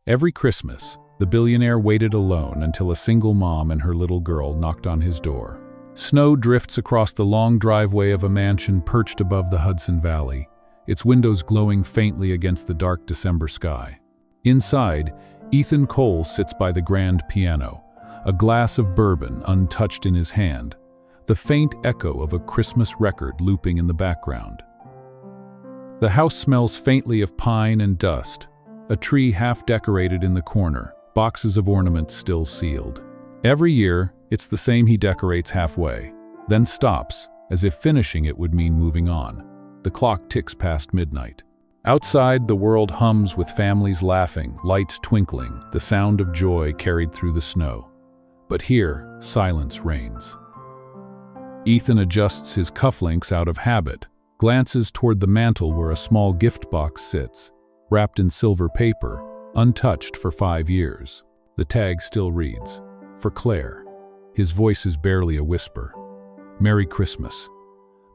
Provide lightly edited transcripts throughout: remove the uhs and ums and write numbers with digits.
Every Christmas, the billionaire waited alone until a single mom and her little girl knocked on his door. Snow drifts across the long driveway of a mansion perched above the Hudson Valley, its windows glowing faintly against the dark December sky. Inside, Ethan Cole sits by the grand piano, a glass of bourbon untouched in his hand, the faint echo of a Christmas record looping in the background. The house smells faintly of pine and dust, a tree half decorated in the corner, boxes of ornaments still sealed. Every year, it's the same. He decorates halfway, then stops, as if finishing it would mean moving on. The clock ticks past midnight. Outside, the world hums with families laughing, lights twinkling, the sound of joy carried through the snow. But here, silence reigns. Ethan adjusts his cufflinks out of habit, glances toward the mantel where a small gift box sits, wrapped in silver paper, untouched for 5 years. The tag still reads, "For Claire." His voice is barely a whisper. "Merry Christmas."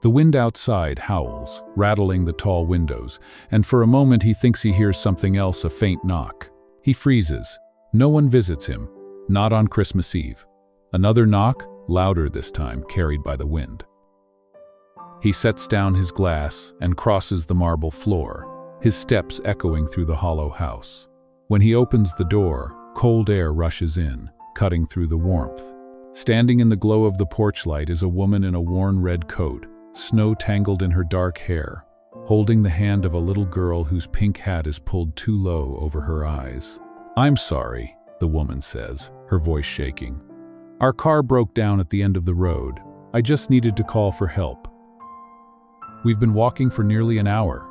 The wind outside howls, rattling the tall windows, and for a moment he thinks he hears something else, a faint knock. He freezes. No one visits him, not on Christmas Eve. Another knock, louder this time, carried by the wind. He sets down his glass and crosses the marble floor, his steps echoing through the hollow house. When he opens the door, cold air rushes in, cutting through the warmth. Standing in the glow of the porch light is a woman in a worn red coat, snow tangled in her dark hair, holding the hand of a little girl whose pink hat is pulled too low over her eyes. "I'm sorry," the woman says, her voice shaking. "Our car broke down at the end of the road. I just needed to call for help." "We've been walking for nearly an hour."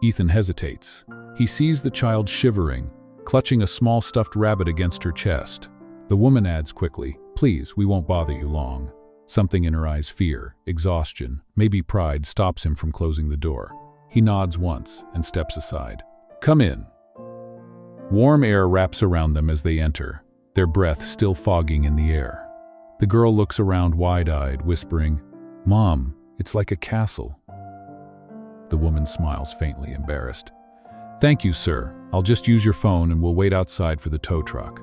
Ethan hesitates. He sees the child shivering, clutching a small stuffed rabbit against her chest. The woman adds quickly, "Please, we won't bother you long." Something in her eyes, fear, exhaustion, maybe pride, stops him from closing the door. He nods once and steps aside. "Come in." Warm air wraps around them as they enter, their breath still fogging in the air. The girl looks around wide-eyed, whispering, "Mom, it's like a castle." The woman smiles faintly, embarrassed. "Thank you, sir. I'll just use your phone and we'll wait outside for the tow truck."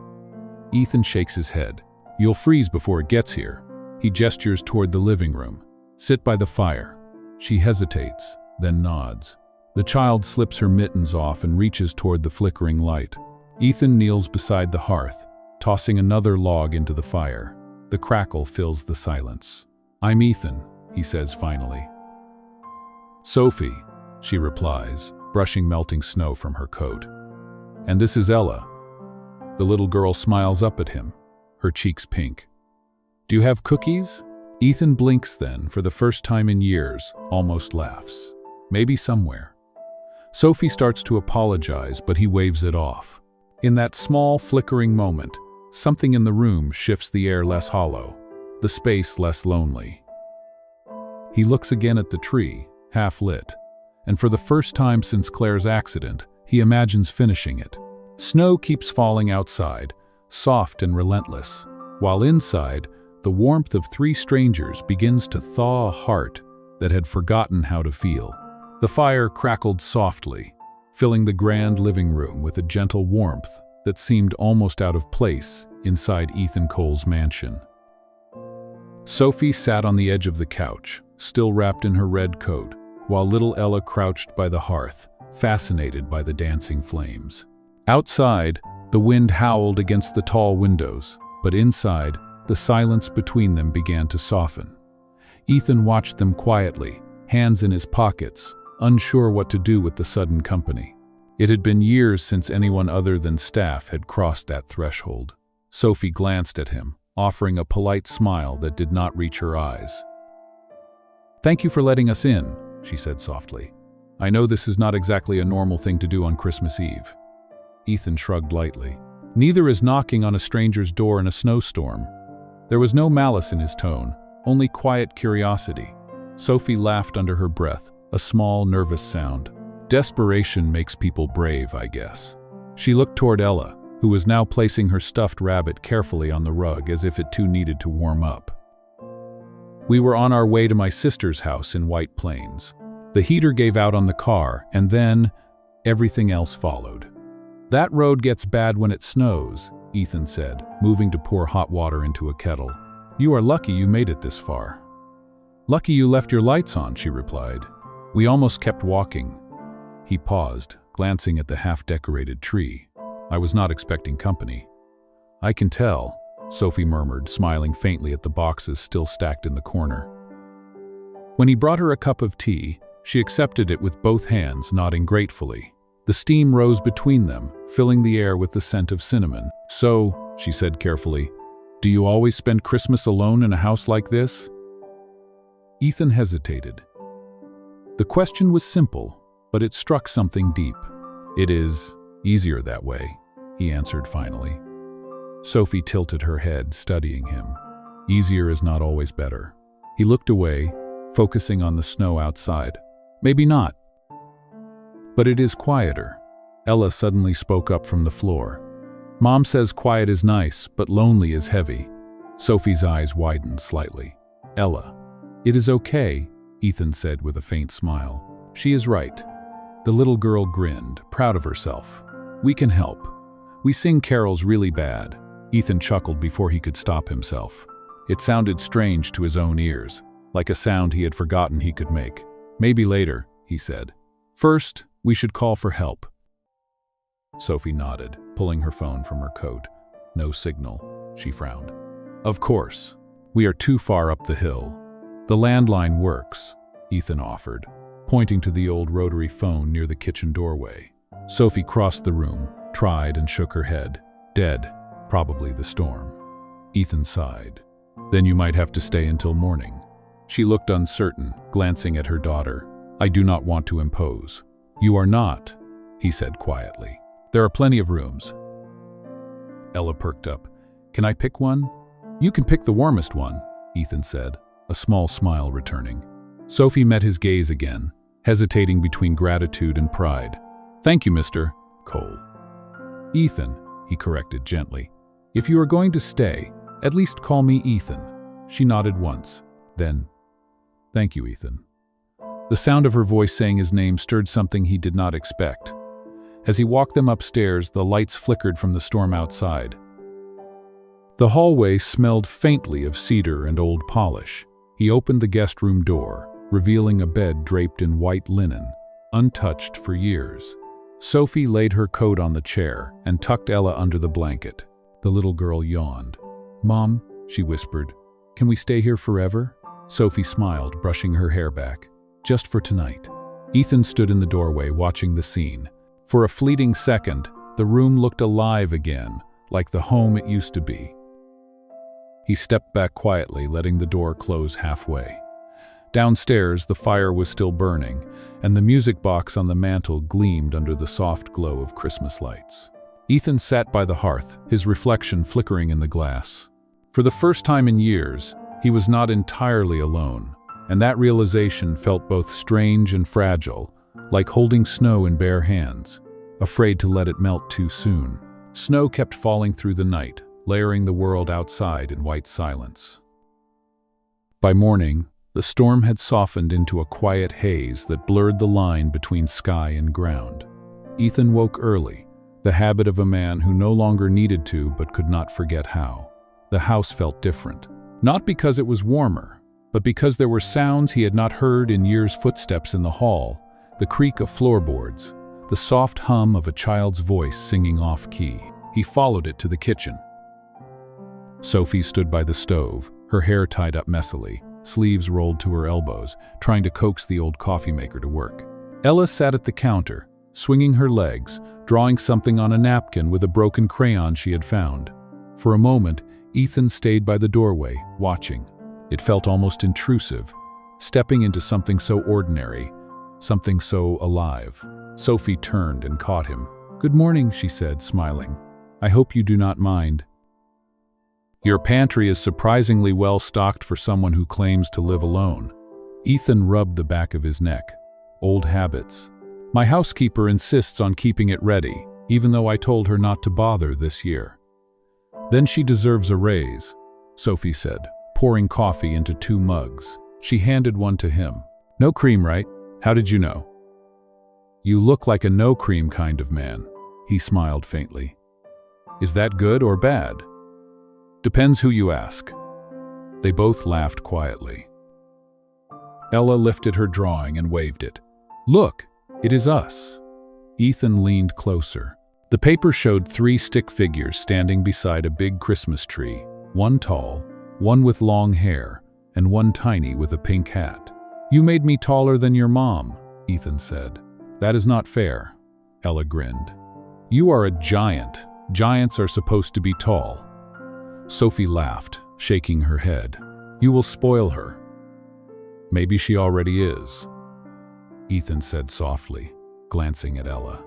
Ethan shakes his head. "You'll freeze before it gets here." He gestures toward the living room. "Sit by the fire." She hesitates, then nods. The child slips her mittens off and reaches toward the flickering light. Ethan kneels beside the hearth, tossing another log into the fire. The crackle fills the silence. "I'm Ethan," he says finally. "Sophie," she replies, brushing melting snow from her coat. "And this is Ella." The little girl smiles up at him, her cheeks pink. "Do you have cookies?" Ethan blinks then, for the first time in years, almost laughs. Maybe somewhere. Sophie starts to apologize, but he waves it off. In that small, flickering moment, something in the room shifts the air less hollow, the space less lonely. He looks again at the tree, half lit, and for the first time since Claire's accident, he imagines finishing it. Snow keeps falling outside, soft and relentless, while inside, the warmth of 3 strangers begins to thaw a heart that had forgotten how to feel. The fire crackled softly, filling the grand living room with a gentle warmth that seemed almost out of place inside Ethan Cole's mansion. Sophie sat on the edge of the couch, still wrapped in her red coat, while little Ella crouched by the hearth, fascinated by the dancing flames. Outside, the wind howled against the tall windows, but inside, the silence between them began to soften. Ethan watched them quietly, hands in his pockets, unsure what to do with the sudden company. It had been years since anyone other than staff had crossed that threshold. Sophie glanced at him, offering a polite smile that did not reach her eyes. "Thank you for letting us in," she said softly. "I know this is not exactly a normal thing to do on Christmas Eve." Ethan shrugged lightly. Neither is knocking on a stranger's door in a snowstorm. There was no malice in his tone, only quiet curiosity. Sophie laughed under her breath, a small, nervous sound. Desperation makes people brave, I guess. She looked toward Ella, who was now placing her stuffed rabbit carefully on the rug as if it too needed to warm up. "We were on our way to my sister's house in White Plains. The heater gave out on the car, and then everything else followed." That road gets bad when it snows, Ethan said, moving to pour hot water into a kettle. You are lucky you made it this far. Lucky you left your lights on, she replied. We almost kept walking. He paused, glancing at the half-decorated tree. I was not expecting company. I can tell, Sophie murmured, smiling faintly at the boxes still stacked in the corner. When he brought her a cup of tea, she accepted it with both hands, nodding gratefully. The steam rose between them, filling the air with the scent of cinnamon. So, she said carefully, do you always spend Christmas alone in a house like this? Ethan hesitated. The question was simple, but it struck something deep. It is easier that way, he answered finally. Sophie tilted her head, studying him. Easier is not always better. He looked away, focusing on the snow outside. Maybe not. But it is quieter. Ella suddenly spoke up from the floor. Mom says quiet is nice, but lonely is heavy. Sophie's eyes widened slightly. Ella. It is okay, Ethan said with a faint smile. She is right. The little girl grinned, proud of herself. We can help. We sing carols really bad. Ethan chuckled before he could stop himself. It sounded strange to his own ears, like a sound he had forgotten he could make. Maybe later, he said. First, we should call for help. Sophie nodded, pulling her phone from her coat. No signal, she frowned. Of course. We are too far up the hill. The landline works, Ethan offered, pointing to the old rotary phone near the kitchen doorway. Sophie crossed the room, tried and shook her head. Dead, probably the storm. Ethan sighed. Then you might have to stay until morning. She looked uncertain, glancing at her daughter. I do not want to impose. You are not, he said quietly. There are plenty of rooms. Ella perked up. Can I pick one? You can pick the warmest one, Ethan said, a small smile returning. Sophie met his gaze again, hesitating between gratitude and pride. Thank you, Mr. Cole. Ethan, he corrected gently. If you are going to stay, at least call me Ethan. She nodded once. Then, thank you, Ethan. The sound of her voice saying his name stirred something he did not expect. As he walked them upstairs, the lights flickered from the storm outside. The hallway smelled faintly of cedar and old polish. He opened the guest room door, revealing a bed draped in white linen, untouched for years. Sophie laid her coat on the chair and tucked Ella under the blanket. The little girl yawned. Mom, she whispered, can we stay here forever? Sophie smiled, brushing her hair back. Just for tonight. Ethan stood in the doorway, watching the scene. For a fleeting second, the room looked alive again, like the home it used to be. He stepped back quietly, letting the door close halfway. Downstairs, the fire was still burning, and the music box on the mantel gleamed under the soft glow of Christmas lights. Ethan sat by the hearth, his reflection flickering in the glass. For the first time in years, he was not entirely alone, and that realization felt both strange and fragile, like holding snow in bare hands, afraid to let it melt too soon. Snow kept falling through the night, layering the world outside in white silence. By morning, the storm had softened into a quiet haze that blurred the line between sky and ground. Ethan woke early, the habit of a man who no longer needed to but could not forget how. The house felt different, not because it was warmer, but because there were sounds he had not heard in years. Footsteps in the hall, the creak of floorboards, the soft hum of a child's voice singing off-key. He followed it to the kitchen. Sophie stood by the stove, her hair tied up messily, sleeves rolled to her elbows, trying to coax the old coffee maker to work. Ella sat at the counter, swinging her legs, drawing something on a napkin with a broken crayon she had found. For a moment, Ethan stayed by the doorway, watching. It felt almost intrusive, stepping into something so ordinary, something so alive. Sophie turned and caught him. Good morning, she said, smiling. I hope you do not mind. Your pantry is surprisingly well stocked for someone who claims to live alone. Ethan rubbed the back of his neck. Old habits. My housekeeper insists on keeping it ready, even though I told her not to bother this year. Then she deserves a raise, Sophie said, pouring coffee into 2 mugs. She handed one to him. No cream, right? How did you know? You look like a no cream kind of man. He smiled faintly. Is that good or bad? Depends who you ask. They both laughed quietly. Ella lifted her drawing and waved it. Look, it is us. Ethan leaned closer. The paper showed 3 stick figures standing beside a big Christmas tree, one tall, one with long hair, and one tiny with a pink hat. You made me taller than your mom, Ethan said. That is not fair, Ella grinned. You are a giant. Giants are supposed to be tall. Sophie laughed, shaking her head. You will spoil her. Maybe she already is, Ethan said softly, glancing at Ella.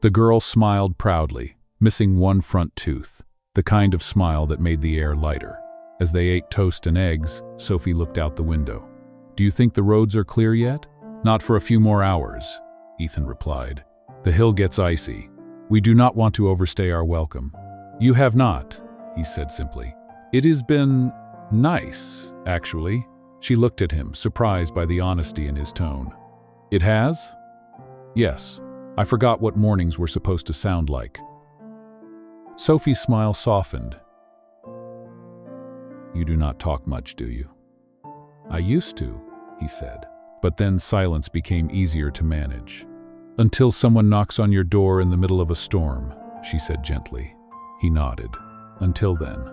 The girl smiled proudly, missing one front tooth, the kind of smile that made the air lighter. As they ate toast and eggs, Sophie looked out the window. Do you think the roads are clear yet? Not for a few more hours, Ethan replied. The hill gets icy. We do not want to overstay our welcome. You have not, he said simply. It has been nice, actually. She looked at him, surprised by the honesty in his tone. It has? Yes. I forgot what mornings were supposed to sound like. Sophie's smile softened. You do not talk much, do you? I used to, he said. But then silence became easier to manage. Until someone knocks on your door in the middle of a storm, she said gently. He nodded. Until then.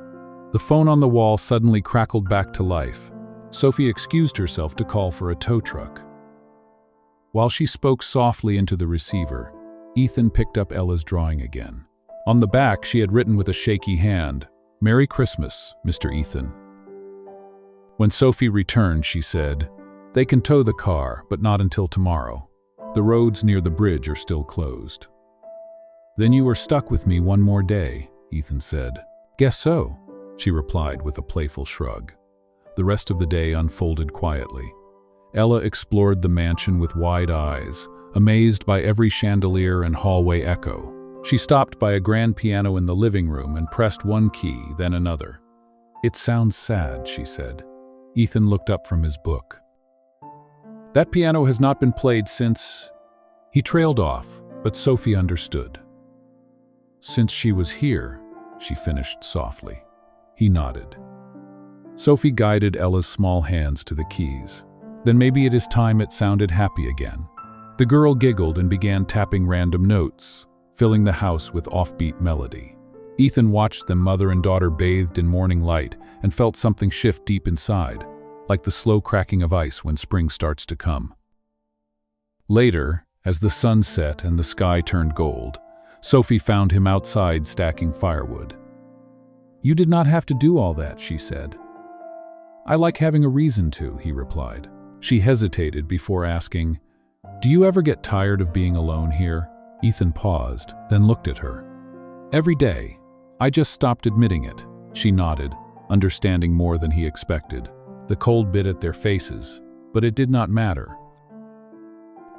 The phone on the wall suddenly crackled back to life. Sophie excused herself to call for a tow truck. While she spoke softly into the receiver, Ethan picked up Ella's drawing again. On the back, she had written with a shaky hand, Merry Christmas, Mr. Ethan. When Sophie returned, she said, They can tow the car, but not until tomorrow. The roads near the bridge are still closed. Then you are stuck with me one more day, Ethan said. Guess so, she replied with a playful shrug. The rest of the day unfolded quietly. Ella explored the mansion with wide eyes, amazed by every chandelier and hallway echo. She stopped by a grand piano in the living room and pressed one key, then another. It sounds sad, she said. Ethan looked up from his book. That piano has not been played since... He trailed off, but Sophie understood. Since she was here, she finished softly. He nodded. Sophie guided Ella's small hands to the keys. Then maybe it is time it sounded happy again. The girl giggled and began tapping random notes, filling the house with offbeat melody. Ethan watched them, mother and daughter bathed in morning light, and felt something shift deep inside, like the slow cracking of ice when spring starts to come. Later, as the sun set and the sky turned gold, Sophie found him outside stacking firewood. You did not have to do all that, she said. I like having a reason to, he replied. She hesitated before asking, Do you ever get tired of being alone here? Ethan paused, then looked at her. Every day. I just stopped admitting it. She nodded, understanding more than he expected. The cold bit at their faces, but it did not matter.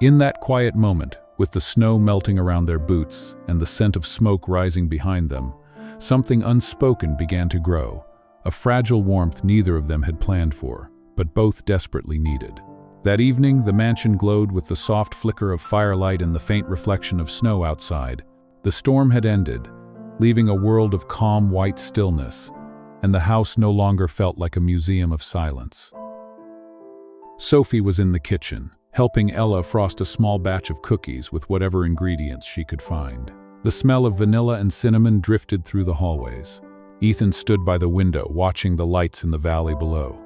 In that quiet moment, with the snow melting around their boots and the scent of smoke rising behind them, something unspoken began to grow, a fragile warmth neither of them had planned for, but both desperately needed. That evening, the mansion glowed with the soft flicker of firelight and the faint reflection of snow outside. The storm had ended, leaving a world of calm white stillness, and the house no longer felt like a museum of silence. Sophie was in the kitchen, helping Ella frost a small batch of cookies with whatever ingredients she could find. The smell of vanilla and cinnamon drifted through the hallways. Ethan stood by the window, watching the lights in the valley below.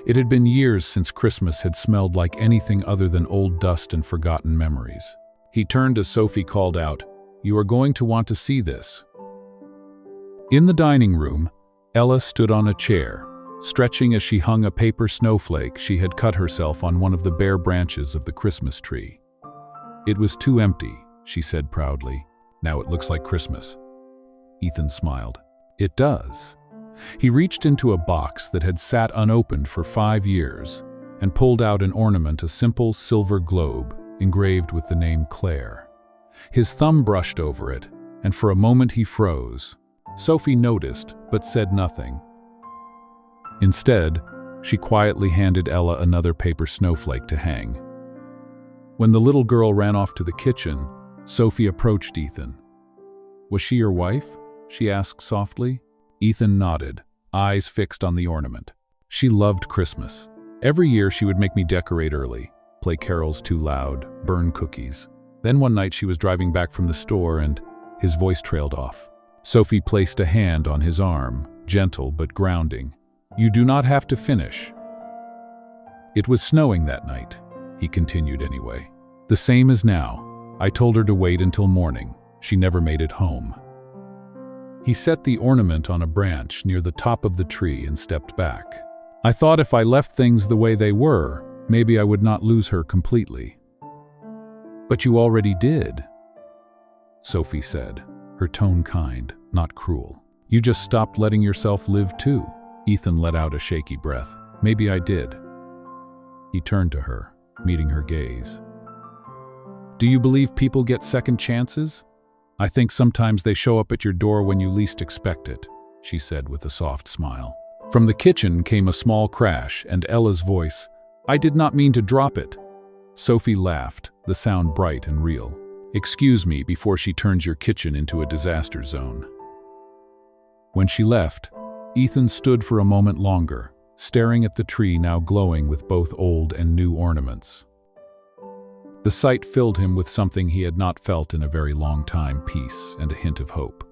It had been years since Christmas had smelled like anything other than old dust and forgotten memories. He turned as Sophie called out, You are going to want to see this. In the dining room, Ella stood on a chair, stretching as she hung a paper snowflake she had cut herself on one of the bare branches of the Christmas tree. It was too empty, she said proudly. Now it looks like Christmas. Ethan smiled. It does. He reached into a box that had sat unopened for 5 years and pulled out an ornament, a simple silver globe engraved with the name Claire. His thumb brushed over it, and for a moment he froze. Sophie noticed, but said nothing. Instead, she quietly handed Ella another paper snowflake to hang. When the little girl ran off to the kitchen, Sophie approached Ethan. "Was she your wife?" she asked softly. Ethan nodded, eyes fixed on the ornament. "She loved Christmas. Every year she would make me decorate early, play carols too loud, burn cookies. Then one night she was driving back from the store and his voice trailed off. Sophie placed a hand on his arm, gentle but grounding. "You do not have to finish." "It was snowing that night," he continued anyway. "The same as now. I told her to wait until morning. She never made it home." He set the ornament on a branch near the top of the tree and stepped back. "I thought if I left things the way they were, maybe I would not lose her completely." "But you already did," Sophie said, her tone kind, not cruel. "You just stopped letting yourself live too." Ethan let out a shaky breath. "Maybe I did." He turned to her, meeting her gaze. "Do you believe people get second chances?" "I think sometimes they show up at your door when you least expect it," she said with a soft smile. From the kitchen came a small crash and Ella's voice, "I did not mean to drop it." Sophie laughed, the sound bright and real. "Excuse me before she turns your kitchen into a disaster zone." When she left, Ethan stood for a moment longer, staring at the tree now glowing with both old and new ornaments. The sight filled him with something he had not felt in a very long time, peace and a hint of hope.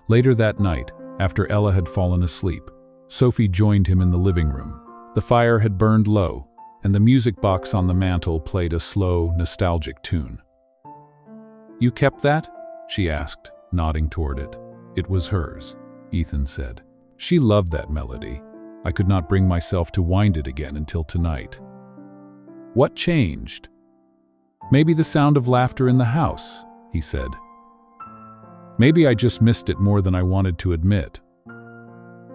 Later that night, after Ella had fallen asleep, Sophie joined him in the living room. The fire had burned low, and the music box on the mantel played a slow, nostalgic tune. "You kept that?" she asked, nodding toward it. "It was hers," Ethan said. "She loved that melody. I could not bring myself to wind it again until tonight." "What changed?" "Maybe the sound of laughter in the house," he said. "Maybe I just missed it more than I wanted to admit."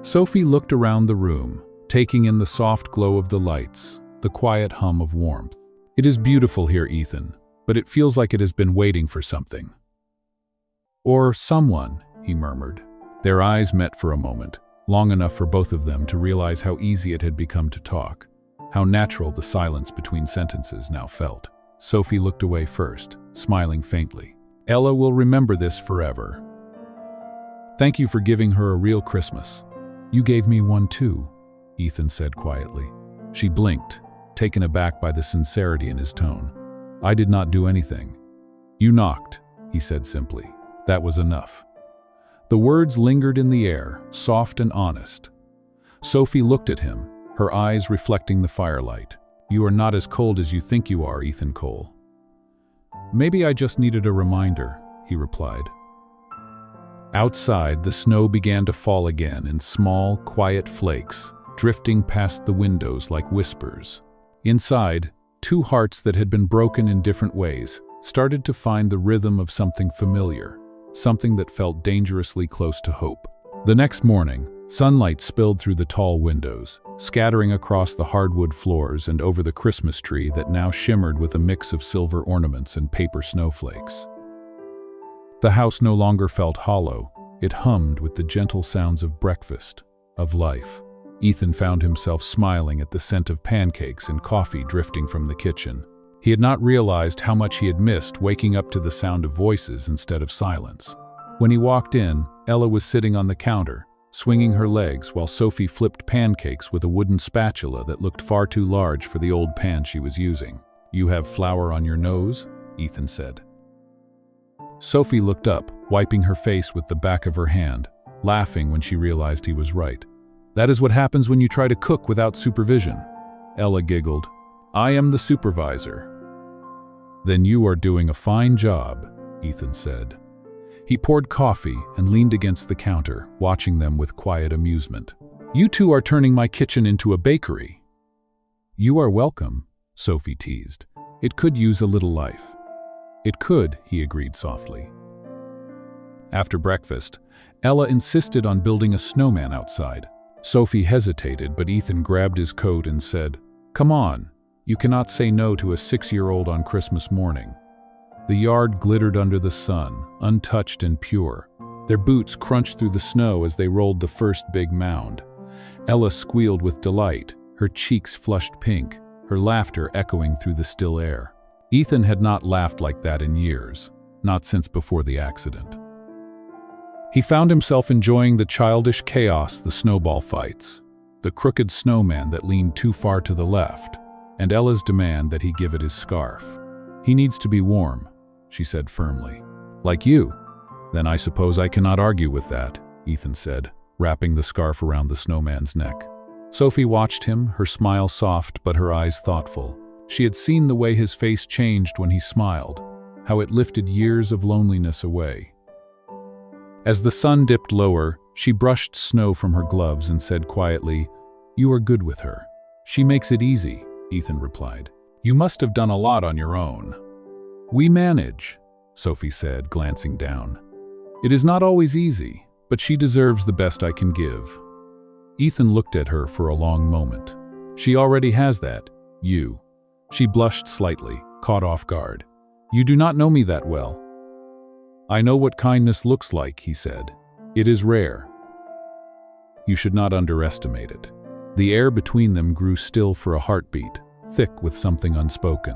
Sophie looked around the room, taking in the soft glow of the lights, the quiet hum of warmth. "It is beautiful here, Ethan, but it feels like it has been waiting for something." "Or someone," he murmured. Their eyes met for a moment, long enough for both of them to realize how easy it had become to talk, how natural the silence between sentences now felt. Sophie looked away first, smiling faintly. "Ella will remember this forever. Thank you for giving her a real Christmas." "You gave me one too," Ethan said quietly. She blinked, taken aback by the sincerity in his tone. "I did not do anything." "You knocked," he said simply. That was enough. The words lingered in the air, soft and honest. Sophie looked at him, her eyes reflecting the firelight. "You are not as cold as you think you are, Ethan Cole." "Maybe I just needed a reminder," he replied. Outside, the snow began to fall again in small, quiet flakes, drifting past the windows like whispers. Inside, two hearts that had been broken in different ways started to find the rhythm of something familiar, something that felt dangerously close to hope. The next morning, sunlight spilled through the tall windows, scattering across the hardwood floors and over the Christmas tree that now shimmered with a mix of silver ornaments and paper snowflakes. The house no longer felt hollow. It hummed with the gentle sounds of breakfast, of life. Ethan found himself smiling at the scent of pancakes and coffee drifting from the kitchen. He had not realized how much he had missed waking up to the sound of voices instead of silence. When he walked in, Ella was sitting on the counter, swinging her legs while Sophie flipped pancakes with a wooden spatula that looked far too large for the old pan she was using. "You have flour on your nose?" Ethan said. Sophie looked up, wiping her face with the back of her hand, laughing when she realized he was right. "That is what happens when you try to cook without supervision." Ella giggled. "I am the supervisor." "Then you are doing a fine job," Ethan said. He poured coffee and leaned against the counter, watching them with quiet amusement. "You two are turning my kitchen into a bakery." "You are welcome," Sophie teased. "It could use a little life." "It could," he agreed softly. After breakfast, Ella insisted on building a snowman outside. Sophie hesitated, but Ethan grabbed his coat and said, "Come on, you cannot say no to a 6-year-old on Christmas morning." The yard glittered under the sun, untouched and pure. Their boots crunched through the snow as they rolled the first big mound. Ella squealed with delight, her cheeks flushed pink, her laughter echoing through the still air. Ethan had not laughed like that in years. not since before the accident. He found himself enjoying the childish chaos, the snowball fights, the crooked snowman that leaned too far to the left, and Ella's demand that he give it his scarf. "He needs to be warm," she said firmly. "Like you." "Then I suppose I cannot argue with that," Ethan said, wrapping the scarf around the snowman's neck. Sophie watched him, her smile soft but her eyes thoughtful. She had seen the way his face changed when he smiled, how it lifted years of loneliness away. As the sun dipped lower, she brushed snow from her gloves and said quietly, "You are good with her." "She makes it easy," Ethan replied. "You must have done a lot on your own." "We manage," Sophie said, glancing down. "It is not always easy, but she deserves the best I can give." Ethan looked at her for a long moment. "She already has that, you." She blushed slightly, caught off guard. "You do not know me that well." "I know what kindness looks like," he said. "It is rare. You should not underestimate it." The air between them grew still for a heartbeat, thick with something unspoken.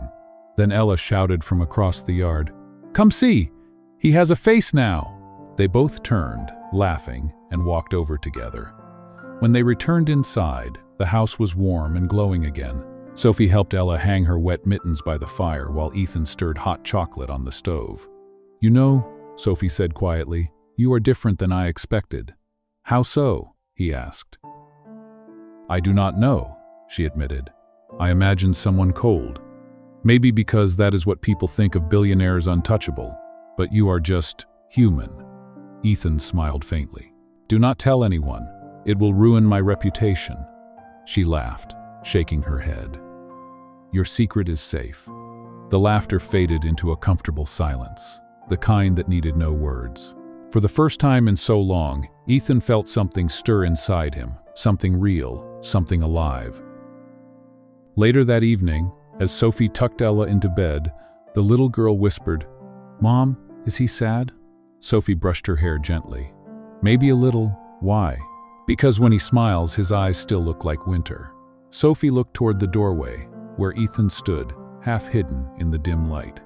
Then Ella shouted from across the yard, "Come see! He has a face now!" They both turned, laughing, and walked over together. When they returned inside, the house was warm and glowing again. Sophie helped Ella hang her wet mittens by the fire while Ethan stirred hot chocolate on the stove. "You know," Sophie said quietly, "you are different than I expected." "How so?" he asked. "I do not know," she admitted. "I imagined someone cold. Maybe because that is what people think of billionaires untouchable. But you are just human." Ethan smiled faintly. "Do not tell anyone. It will ruin my reputation." She laughed, shaking her head. "Your secret is safe." The laughter faded into a comfortable silence, the kind that needed no words. For the first time in so long, Ethan felt something stir inside him, something real, something alive. Later that evening, as Sophie tucked Ella into bed, the little girl whispered, "Mom, is he sad?" Sophie brushed her hair gently. "Maybe a little. Why?" "Because when he smiles, his eyes still look like winter." Sophie looked toward the doorway, where Ethan stood, half hidden in the dim light.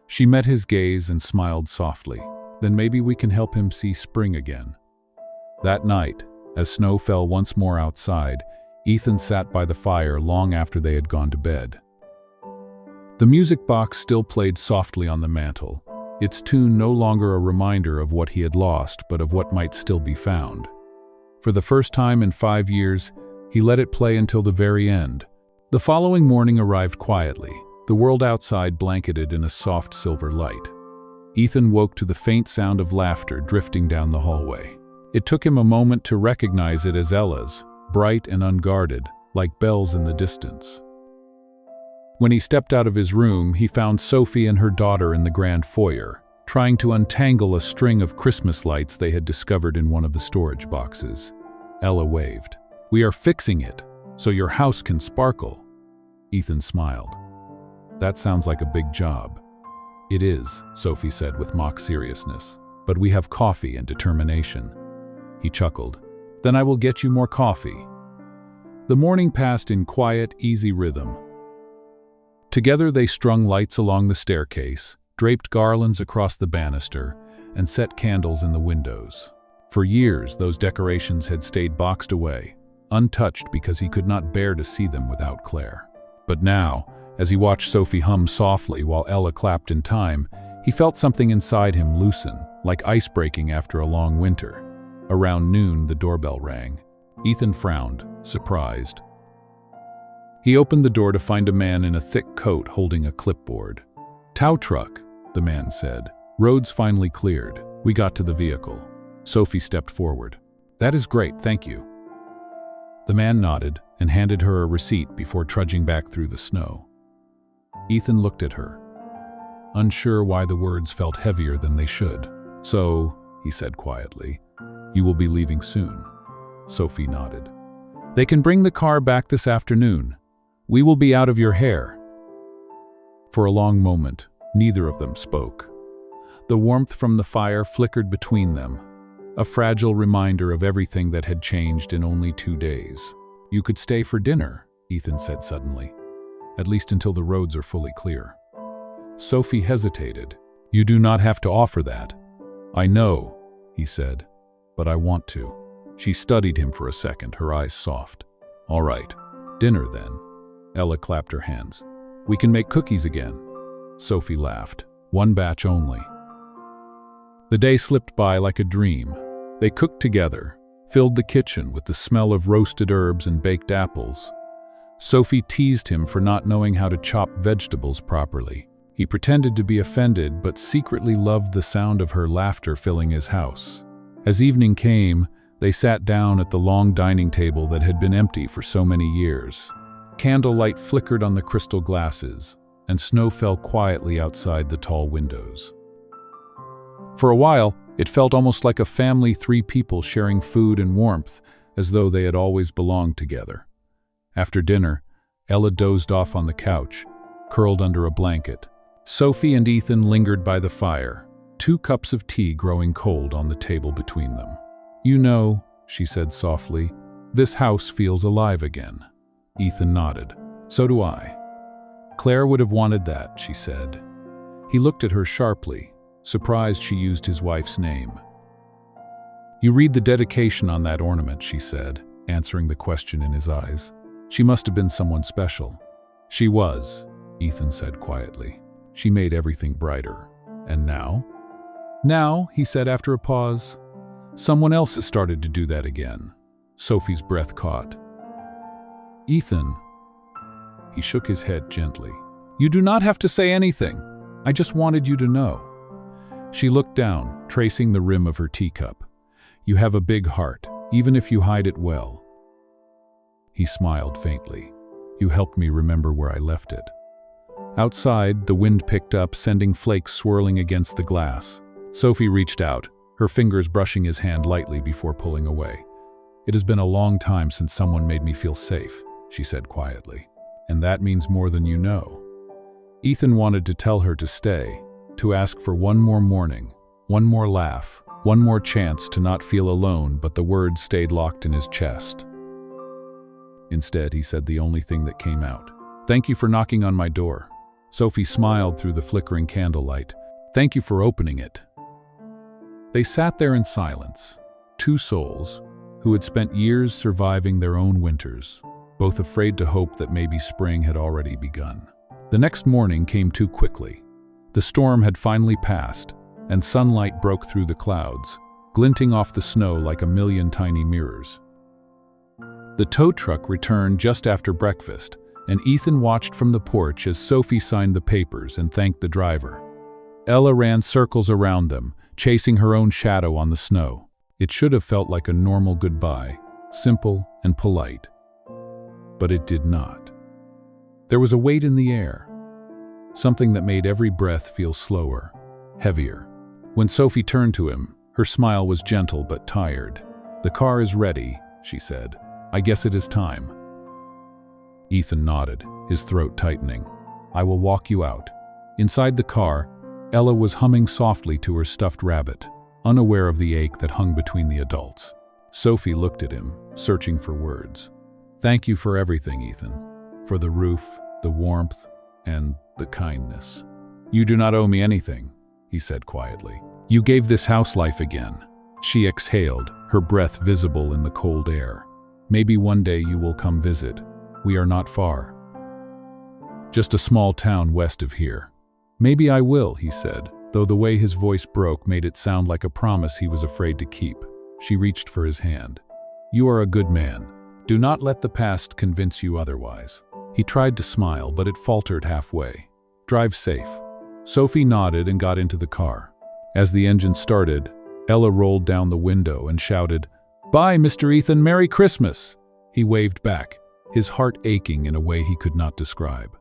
She met his gaze and smiled softly. "Then maybe we can help him see spring again." That night, as snow fell once more outside, Ethan sat by the fire long after they had gone to bed. The music box still played softly on the mantel, its tune no longer a reminder of what he had lost, but of what might still be found. For the first time in 5 years, he let it play until the very end. The following morning arrived quietly, the world outside blanketed in a soft silver light. Ethan woke to the faint sound of laughter drifting down the hallway. It took him a moment to recognize it as Ella's, bright and unguarded, like bells in the distance. When he stepped out of his room, he found Sophie and her daughter in the grand foyer, trying to untangle a string of Christmas lights they had discovered in one of the storage boxes. Ella waved. "We are fixing it, so your house can sparkle." Ethan smiled. "That sounds like a big job." "It is," Sophie said with mock seriousness, "but we have coffee and determination." He chuckled. "Then I will get you more coffee." The morning passed in quiet, easy rhythm. Together they strung lights along the staircase, draped garlands across the banister, and set candles in the windows. For years, those decorations had stayed boxed away, untouched because he could not bear to see them without Claire. But now, as he watched Sophie hum softly while Ella clapped in time, he felt something inside him loosen, like ice breaking after a long winter. Around noon, the doorbell rang. Ethan frowned, surprised. He opened the door to find a man in a thick coat holding a clipboard. "Tow truck," the man said. "Roads finally cleared. We got to the vehicle." Sophie stepped forward. "That is great, thank you." The man nodded and handed her a receipt before trudging back through the snow. Ethan looked at her, unsure why the words felt heavier than they should. "So," he said quietly, "you will be leaving soon." Sophie nodded. "They can bring the car back this afternoon. We will be out of your hair." For a long moment, neither of them spoke. The warmth from the fire flickered between them, a fragile reminder of everything that had changed in only 2 days. "You could stay for dinner," Ethan said suddenly, "at least until the roads are fully clear." Sophie hesitated. You do not have to offer that. I know, he said, but I want to. She studied him for a second, her eyes soft. All right, dinner then. Ella clapped her hands. We can make cookies again. Sophie laughed. One batch only. The day slipped by like a dream. They cooked together, filled the kitchen with the smell of roasted herbs and baked apples. Sophie teased him for not knowing how to chop vegetables properly. He pretended to be offended, but secretly loved the sound of her laughter filling his house. As evening came, they sat down at the long dining table that had been empty for so many years. Candlelight flickered on the crystal glasses, and snow fell quietly outside the tall windows. For a while, it felt almost like a family, 3 people sharing food and warmth, as though they had always belonged together. After dinner, Ella dozed off on the couch, curled under a blanket. Sophie and Ethan lingered by the fire, 2 cups of tea growing cold on the table between them. You know, she said softly, this house feels alive again. Ethan nodded. So do I. Claire would have wanted that, she said. He looked at her sharply, surprised she used his wife's name. You read the dedication on that ornament, she said, answering the question in his eyes. She must have been someone special. She was, Ethan said quietly. She made everything brighter. And now? Now, he said after a pause, someone else has started to do that again. Sophie's breath caught. Ethan. He shook his head gently. You do not have to say anything. I just wanted you to know. She looked down, tracing the rim of her teacup. You have a big heart, even if you hide it well. He smiled faintly. You helped me remember where I left it. Outside, the wind picked up, sending flakes swirling against the glass. Sophie reached out, her fingers brushing his hand lightly before pulling away. It has been a long time since someone made me feel safe, she said quietly. And that means more than you know. Ethan wanted to tell her to stay, to ask for one more morning, one more laugh, one more chance to not feel alone, but the words stayed locked in his chest. Instead, he said the only thing that came out. Thank you for knocking on my door. Sophie smiled through the flickering candlelight. Thank you for opening it. They sat there in silence, 2 souls who had spent years surviving their own winters, both afraid to hope that maybe spring had already begun. The next morning came too quickly. The storm had finally passed, and sunlight broke through the clouds, glinting off the snow like a million tiny mirrors. The tow truck returned just after breakfast, and Ethan watched from the porch as Sophie signed the papers and thanked the driver. Ella ran circles around them, chasing her own shadow on the snow. It should have felt like a normal goodbye, simple and polite. But it did not. There was a weight in the air, something that made every breath feel slower, heavier. When Sophie turned to him, her smile was gentle but tired. The car is ready, she said. I guess it is time. Ethan nodded, his throat tightening. I will walk you out. Inside the car, Ella was humming softly to her stuffed rabbit, unaware of the ache that hung between the adults. Sophie looked at him, searching for words. Thank you for everything, Ethan. For the roof, the warmth, and the kindness. You do not owe me anything, he said quietly. You gave this house life again. She exhaled, her breath visible in the cold air. Maybe one day you will come visit. We are not far. Just a small town west of here. Maybe I will, he said, though the way his voice broke made it sound like a promise he was afraid to keep. She reached for his hand. You are a good man. Do not let the past convince you otherwise. He tried to smile, but it faltered halfway. Drive safe. Sophie nodded and got into the car. As the engine started, Ella rolled down the window and shouted, Bye, Mr. Ethan, Merry Christmas! He waved back, his heart aching in a way he could not describe.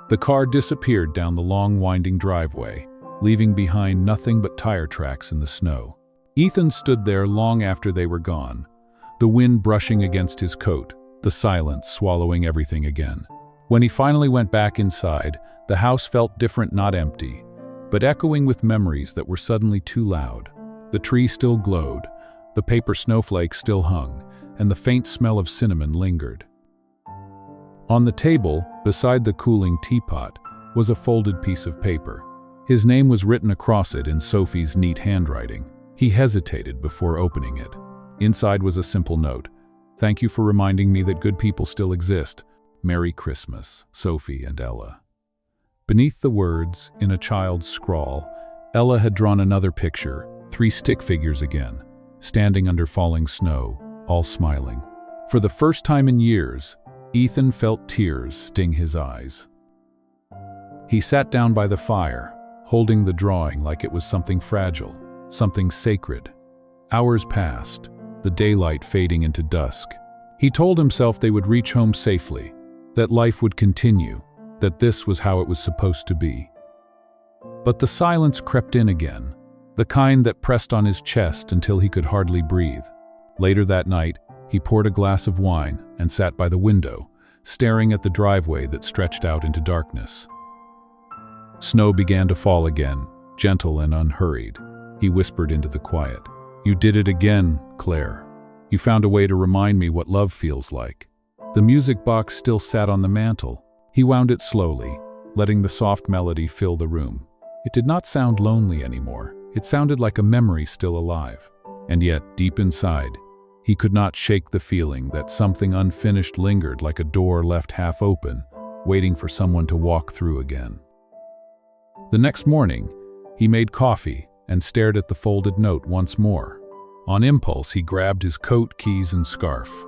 The car disappeared down the long winding driveway, leaving behind nothing but tire tracks in the snow. Ethan stood there long after they were gone, the wind brushing against his coat, the silence swallowing everything again. When he finally went back inside, the house felt different, not empty, but echoing with memories that were suddenly too loud. The tree still glowed, the paper snowflakes still hung, and the faint smell of cinnamon lingered. On the table, beside the cooling teapot, was a folded piece of paper. His name was written across it in Sophie's neat handwriting. He hesitated before opening it. Inside was a simple note. "Thank you for reminding me that good people still exist. Merry Christmas, Sophie and Ella." Beneath the words, in a child's scrawl, Ella had drawn another picture, 3 stick figures again, standing under falling snow, all smiling. For the first time in years, Ethan felt tears sting his eyes. He sat down by the fire, holding the drawing like it was something fragile, something sacred. Hours passed, the daylight fading into dusk. He told himself they would reach home safely, that life would continue, that this was how it was supposed to be. But the silence crept in again, the kind that pressed on his chest until he could hardly breathe. Later that night, he poured a glass of wine and sat by the window, staring at the driveway that stretched out into darkness. Snow began to fall again, gentle and unhurried. He whispered into the quiet. "You did it again, Claire. You found a way to remind me what love feels like." The music box still sat on the mantel. He wound it slowly, letting the soft melody fill the room. It did not sound lonely anymore. It sounded like a memory still alive. And yet, deep inside, he could not shake the feeling that something unfinished lingered like a door left half open, waiting for someone to walk through again. The next morning, he made coffee and stared at the folded note once more. On impulse, he grabbed his coat, keys, and scarf.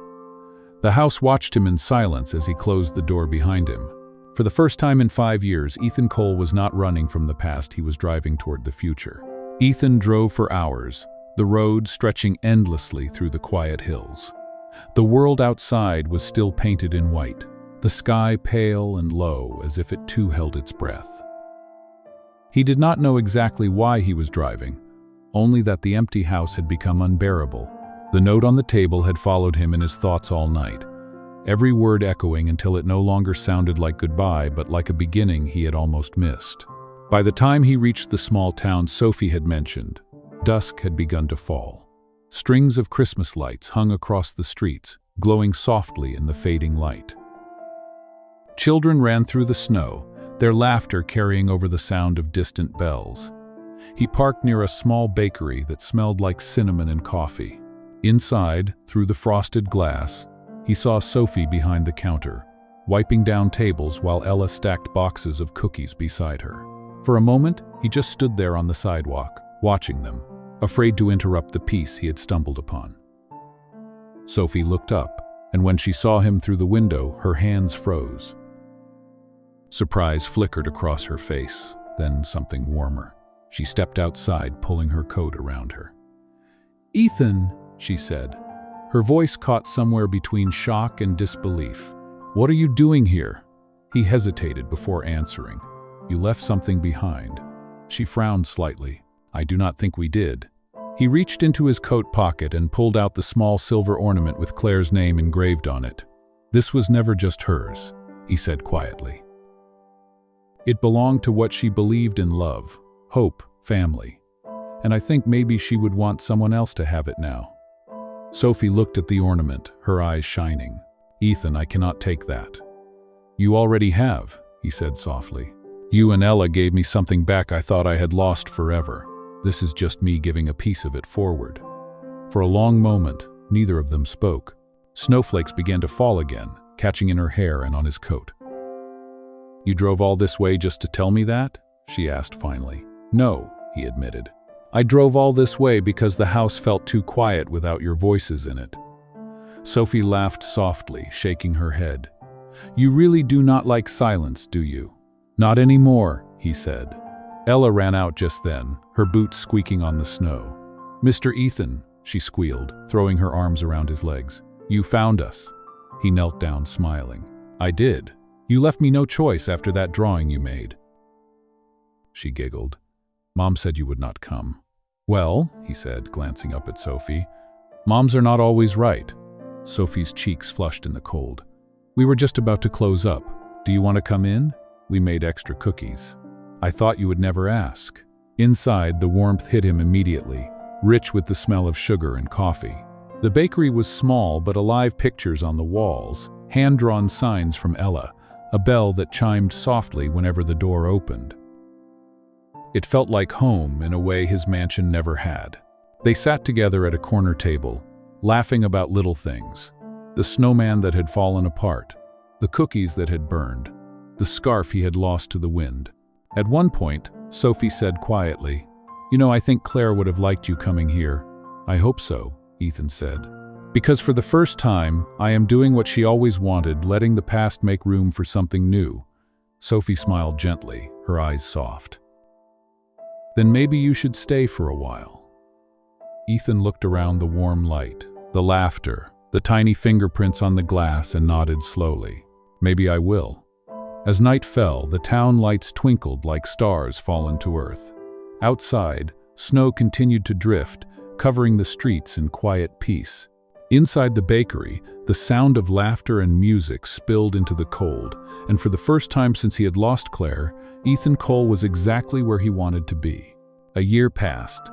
The house watched him in silence as he closed the door behind him. For the first time in 5 years, Ethan Cole was not running from the past, he was driving toward the future. Ethan drove for hours, the road stretching endlessly through the quiet hills. The world outside was still painted in white, the sky pale and low as if it too held its breath. He did not know exactly why he was driving, only that the empty house had become unbearable. The note on the table had followed him in his thoughts all night, every word echoing until it no longer sounded like goodbye but like a beginning he had almost missed. By the time he reached the small town Sophie had mentioned, dusk had begun to fall. Strings of Christmas lights hung across the streets, glowing softly in the fading light. Children ran through the snow, their laughter carrying over the sound of distant bells. He parked near a small bakery that smelled like cinnamon and coffee. Inside, through the frosted glass, he saw Sophie behind the counter, wiping down tables while Ella stacked boxes of cookies beside her. For a moment, he just stood there on the sidewalk, watching them, afraid to interrupt the peace he had stumbled upon. Sophie looked up, and when she saw him through the window, her hands froze. Surprise flickered across her face, then something warmer. She stepped outside, pulling her coat around her. "Ethan," she said. Her voice caught somewhere between shock and disbelief. "What are you doing here?" He hesitated before answering. "You left something behind." She frowned slightly. "I do not think we did." He reached into his coat pocket and pulled out the small silver ornament with Claire's name engraved on it. "This was never just hers," he said quietly. "It belonged to what she believed in: love, hope, family. And I think maybe she would want someone else to have it now." Sophie looked at the ornament, her eyes shining. "Ethan, I cannot take that." "You already have," he said softly. "You and Ella gave me something back I thought I had lost forever. This is just me giving a piece of it forward." For a long moment, neither of them spoke. Snowflakes began to fall again, catching in her hair and on his coat. "You drove all this way just to tell me that?" she asked finally. "No," he admitted. "I drove all this way because the house felt too quiet without your voices in it." Sophie laughed softly, shaking her head. "You really do not like silence, do you?" "Not anymore," he said. Ella ran out just then, her boots squeaking on the snow. "Mr. Ethan," she squealed, throwing her arms around his legs. "You found us." He knelt down, smiling. "I did. You left me no choice after that drawing you made." She giggled. "Mom said you would not come." "Well," he said, glancing up at Sophie, "moms are not always right." Sophie's cheeks flushed in the cold. "We were just about to close up. Do you want to come in? We made extra cookies." "I thought you would never ask." Inside, the warmth hit him immediately, rich with the smell of sugar and coffee. The bakery was small but alive, pictures on the walls, hand-drawn signs from Ella, a bell that chimed softly whenever the door opened. It felt like home in a way his mansion never had. They sat together at a corner table, laughing about little things. The snowman that had fallen apart, the cookies that had burned, the scarf he had lost to the wind. At one point, Sophie said quietly, "You know, I think Claire would have liked you coming here." "I hope so," Ethan said. "Because for the first time, I am doing what she always wanted, letting the past make room for something new." Sophie smiled gently, her eyes soft. "Then maybe you should stay for a while." Ethan looked around the warm light, the laughter, the tiny fingerprints on the glass, and nodded slowly. "Maybe I will." As night fell, the town lights twinkled like stars fallen to earth. Outside, snow continued to drift, covering the streets in quiet peace. Inside the bakery, the sound of laughter and music spilled into the cold, and for the first time since he had lost Claire, Ethan Cole was exactly where he wanted to be. A year passed.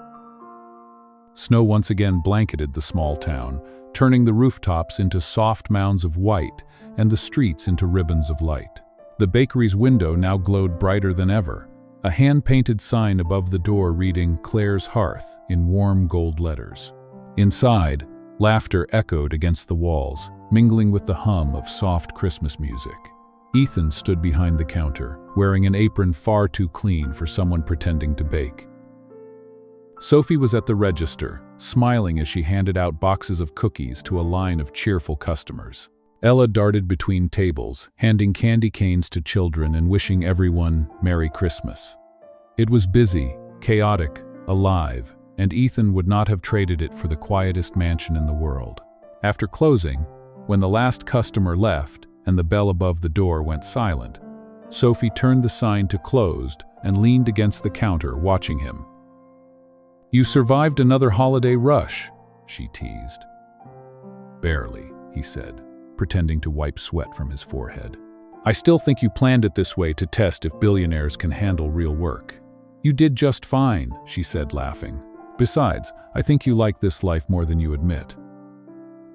Snow once again blanketed the small town, turning the rooftops into soft mounds of white and the streets into ribbons of light. The bakery's window now glowed brighter than ever, a hand-painted sign above the door reading "Claire's Hearth" in warm gold letters. Inside, laughter echoed against the walls, mingling with the hum of soft Christmas music. Ethan stood behind the counter, wearing an apron far too clean for someone pretending to bake. Sophie was at the register, smiling as she handed out boxes of cookies to a line of cheerful customers. Ella darted between tables, handing candy canes to children and wishing everyone Merry Christmas. It was busy, chaotic, alive, and Ethan would not have traded it for the quietest mansion in the world. After closing, when the last customer left and the bell above the door went silent, Sophie turned the sign to closed and leaned against the counter, watching him. "You survived another holiday rush," she teased. "Barely," he said, pretending to wipe sweat from his forehead. "I still think you planned it this way to test if billionaires can handle real work." "You did just fine," she said, laughing. "Besides, I think you like this life more than you admit."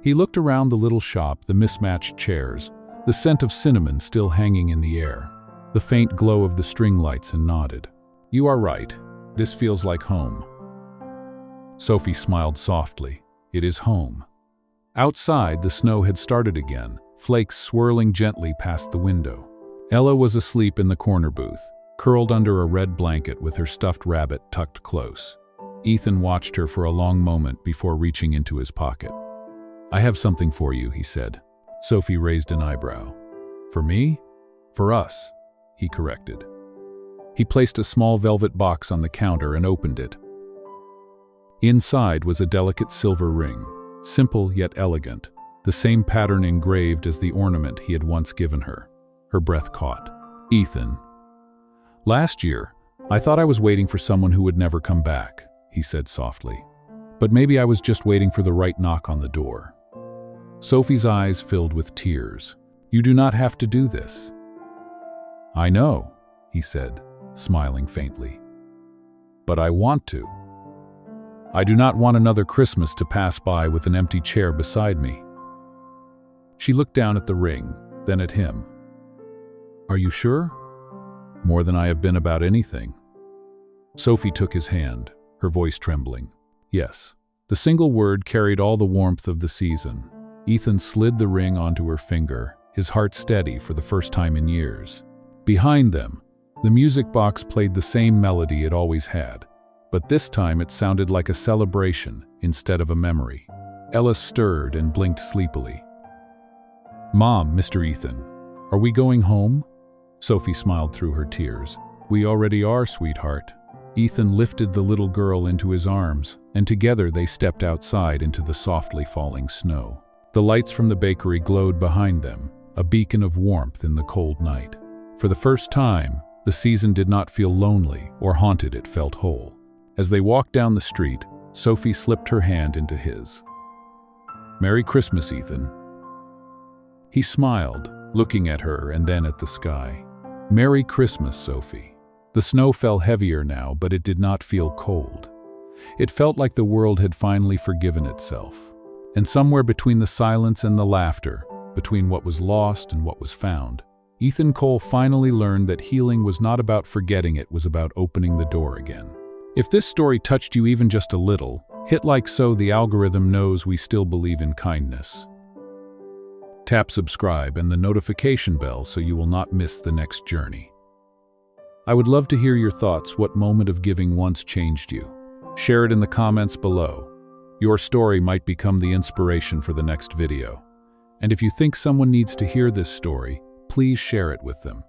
He looked around the little shop, the mismatched chairs, the scent of cinnamon still hanging in the air, the faint glow of the string lights, and nodded. "You are right. This feels like home." Sophie smiled softly. "It is home." Outside, the snow had started again, flakes swirling gently past the window. Ella was asleep in the corner booth, curled under a red blanket with her stuffed rabbit tucked close. Ethan watched her for a long moment before reaching into his pocket. "I have something for you," he said. Sophie raised an eyebrow. "For me?" "For us," he corrected. He placed a small velvet box on the counter and opened it. Inside was a delicate silver ring, simple yet elegant, the same pattern engraved as the ornament he had once given her. Her breath caught. "Ethan, last year, I thought I was waiting for someone who would never come back," he said softly. "But maybe I was just waiting for the right knock on the door." Sophie's eyes filled with tears. "You do not have to do this." "I know," he said, smiling faintly. "But I want to. I do not want another Christmas to pass by with an empty chair beside me." She looked down at the ring, then at him. "Are you sure?" "More than I have been about anything." Sophie took his hand, her voice trembling. "Yes." The single word carried all the warmth of the season. Ethan slid the ring onto her finger, his heart steady for the first time in years. Behind them, the music box played the same melody it always had, but this time it sounded like a celebration instead of a memory. Ella stirred and blinked sleepily. "Mom, Mr. Ethan, are we going home?" Sophie smiled through her tears. "We already are, sweetheart." Ethan lifted the little girl into his arms, and together they stepped outside into the softly falling snow. The lights from the bakery glowed behind them, a beacon of warmth in the cold night. For the first time, the season did not feel lonely or haunted, it felt whole. As they walked down the street, Sophie slipped her hand into his. "Merry Christmas, Ethan." He smiled, looking at her and then at the sky. "Merry Christmas, Sophie." The snow fell heavier now, but it did not feel cold. It felt like the world had finally forgiven itself. And somewhere between the silence and the laughter, between what was lost and what was found, Ethan Cole finally learned that healing was not about forgetting, it was about opening the door again. If this story touched you even just a little, hit like so the algorithm knows we still believe in kindness. Tap subscribe and the notification bell so you will not miss the next journey. I would love to hear your thoughts. What moment of giving once changed you? Share it in the comments below. Your story might become the inspiration for the next video. And if you think someone needs to hear this story, please share it with them.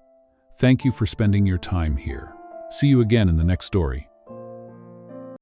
Thank you for spending your time here. See you again in the next story.